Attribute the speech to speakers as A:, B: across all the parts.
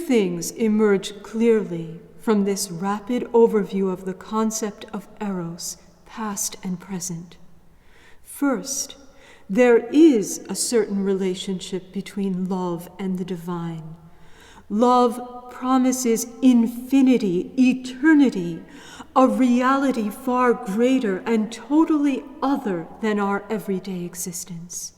A: things emerge clearly from this rapid overview of the concept of eros, past and present. First, there is a certain relationship between love and the divine. Love promises infinity, eternity, a reality far greater and totally other than our everyday existence.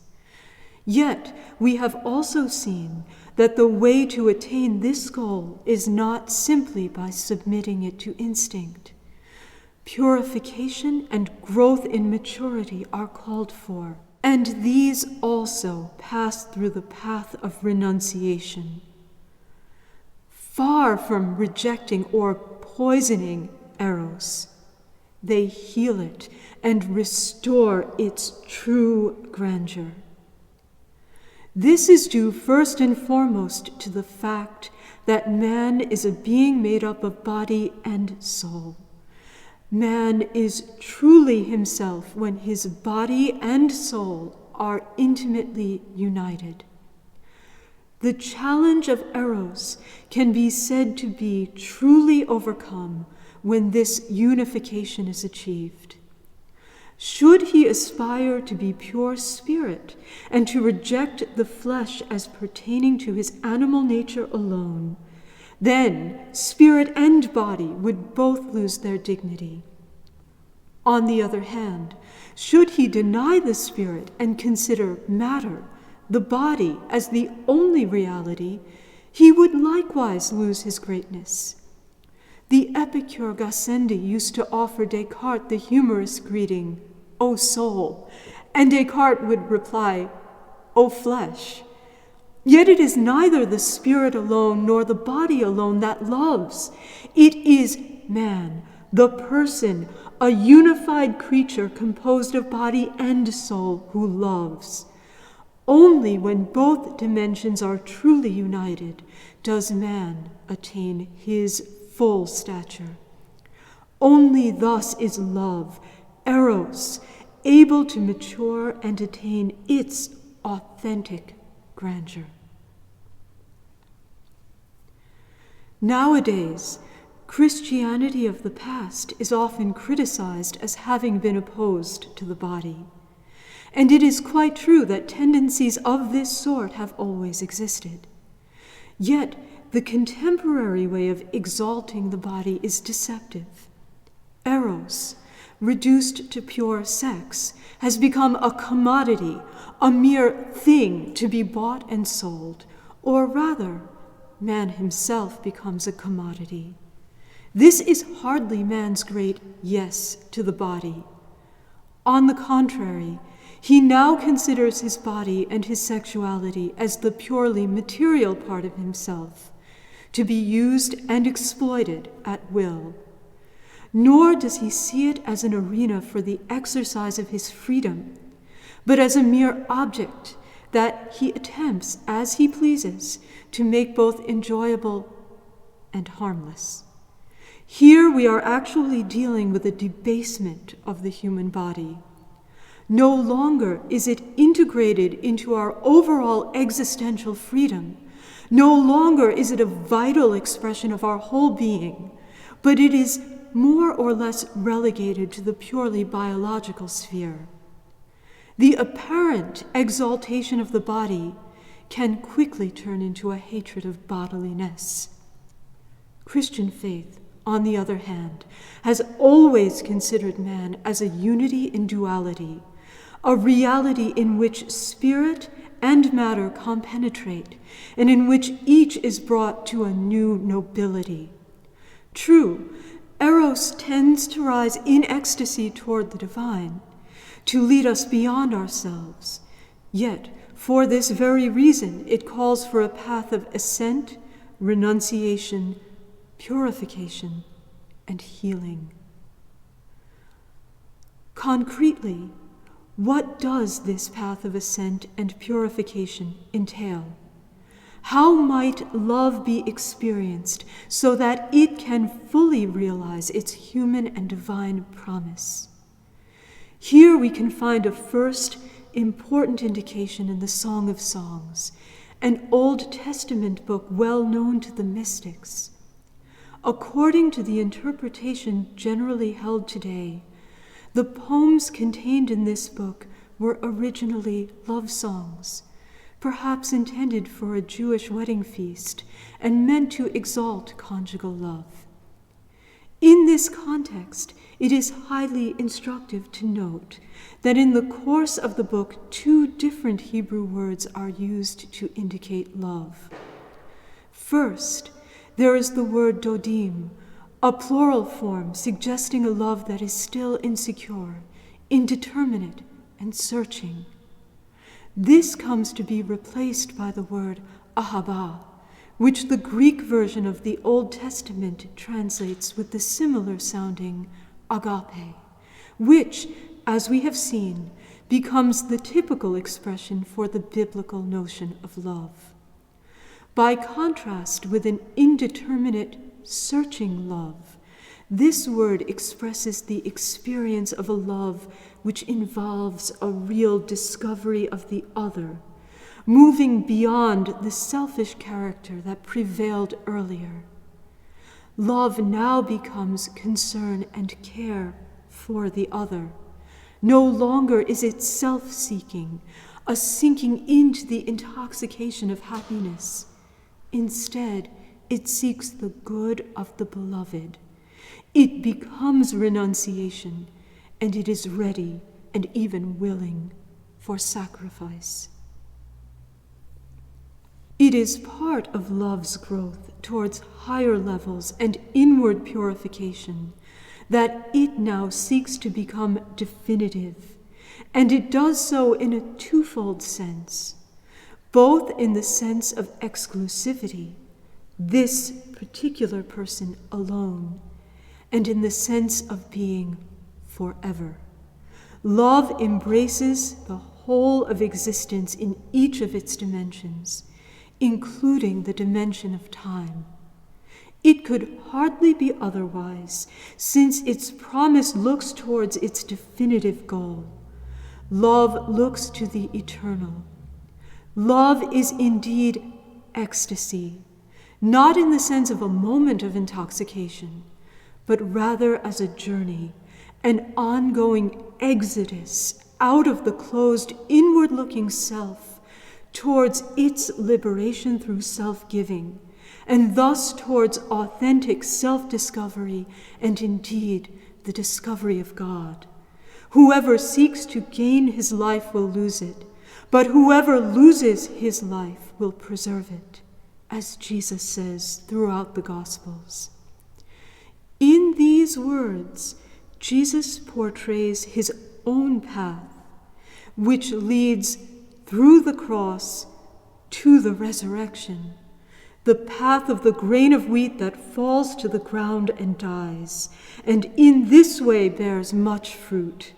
A: Yet, we have also seen that the way to attain this goal is not simply by submitting it to instinct. Purification and growth in maturity are called for, and these also pass through the path of renunciation. Far from rejecting or poisoning eros, they heal it and restore its true grandeur. This is due first and foremost to the fact that man is a being made up of body and soul. Man is truly himself when his body and soul are intimately united. The challenge of eros can be said to be truly overcome when this unification is achieved. Should he aspire to be pure spirit and to reject the flesh as pertaining to his animal nature alone, then spirit and body would both lose their dignity. On the other hand, should he deny the spirit and consider matter, the body, as the only reality, he would likewise lose his greatness. The epicure Gassendi used to offer Descartes the humorous greeting, "O soul," and Descartes would reply, "O flesh." Yet it is neither the spirit alone nor the body alone that loves. It is man, the person, a unified creature composed of body and soul, who loves. Only when both dimensions are truly united does man attain his full stature. Only thus is love, eros, able to mature and attain its authentic grandeur. Nowadays, Christianity of the past is often criticized as having been opposed to the body. And it is quite true that tendencies of this sort have always existed. Yet, the contemporary way of exalting the body is deceptive. Eros, reduced to pure sex, has become a commodity, a mere thing to be bought and sold, or rather, man himself becomes a commodity. This is hardly man's great yes to the body. On the contrary, he now considers his body and his sexuality as the purely material part of himself, to be used and exploited at will. Nor does he see it as an arena for the exercise of his freedom, but as a mere object that he attempts, as he pleases, to make both enjoyable and harmless. Here we are actually dealing with a debasement of the human body. No longer is it integrated into our overall existential freedom. No longer is it a vital expression of our whole being, but it is more or less relegated to the purely biological sphere. The apparent exaltation of the body can quickly turn into a hatred of bodiliness. Christian faith, on the other hand, has always considered man as a unity in duality, a reality in which spirit and matter compenetrate, and in which each is brought to a new nobility. True, eros tends to rise in ecstasy toward the divine, to lead us beyond ourselves. Yet, for this very reason, it calls for a path of ascent, renunciation, purification, and healing. Concretely, what does this path of ascent and purification entail? How might love be experienced so that it can fully realize its human and divine promise? Here we can find a first important indication in the Song of Songs, an Old Testament book well known to the mystics. According to the interpretation generally held today, the poems contained in this book were originally love songs, perhaps intended for a Jewish wedding feast and meant to exalt conjugal love. In this context, it is highly instructive to note that in the course of the book, 2 different Hebrew words are used to indicate love. First, there is the word dodim, a plural form suggesting a love that is still insecure, indeterminate, and searching. This comes to be replaced by the word ahava, which the Greek version of the Old Testament translates with the similar sounding agape, which, as we have seen, becomes the typical expression for the biblical notion of love. By contrast with an indeterminate, searching love, this word expresses the experience of a love which involves a real discovery of the other, moving beyond the selfish character that prevailed earlier. Love now becomes concern and care for the other. No longer is it self-seeking, a sinking into the intoxication of happiness. Instead, it seeks the good of the beloved. It becomes renunciation, and it is ready and even willing for sacrifice. It is part of love's growth towards higher levels and inward purification that it now seeks to become definitive, and it does so in a twofold sense, both in the sense of exclusivity, this particular person alone, and in the sense of being forever. Love embraces the whole of existence in each of its dimensions, including the dimension of time. It could hardly be otherwise, since its promise looks towards its definitive goal. Love looks to the eternal. Love is indeed ecstasy, not in the sense of a moment of intoxication, but rather as a journey, an ongoing exodus out of the closed, inward-looking self towards its liberation through self-giving, and thus towards authentic self-discovery and indeed the discovery of God. Whoever seeks to gain his life will lose it, but whoever loses his life will preserve it, as Jesus says throughout the Gospels. In these words, Jesus portrays his own path, which leads through the cross to the resurrection, the path of the grain of wheat that falls to the ground and dies, and in this way bears much fruit.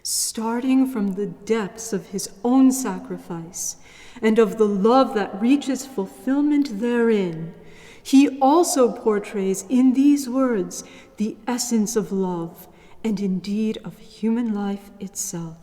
A: Starting from the depths of his own sacrifice and of the love that reaches fulfillment therein, he also portrays in these words the essence of love and indeed of human life itself.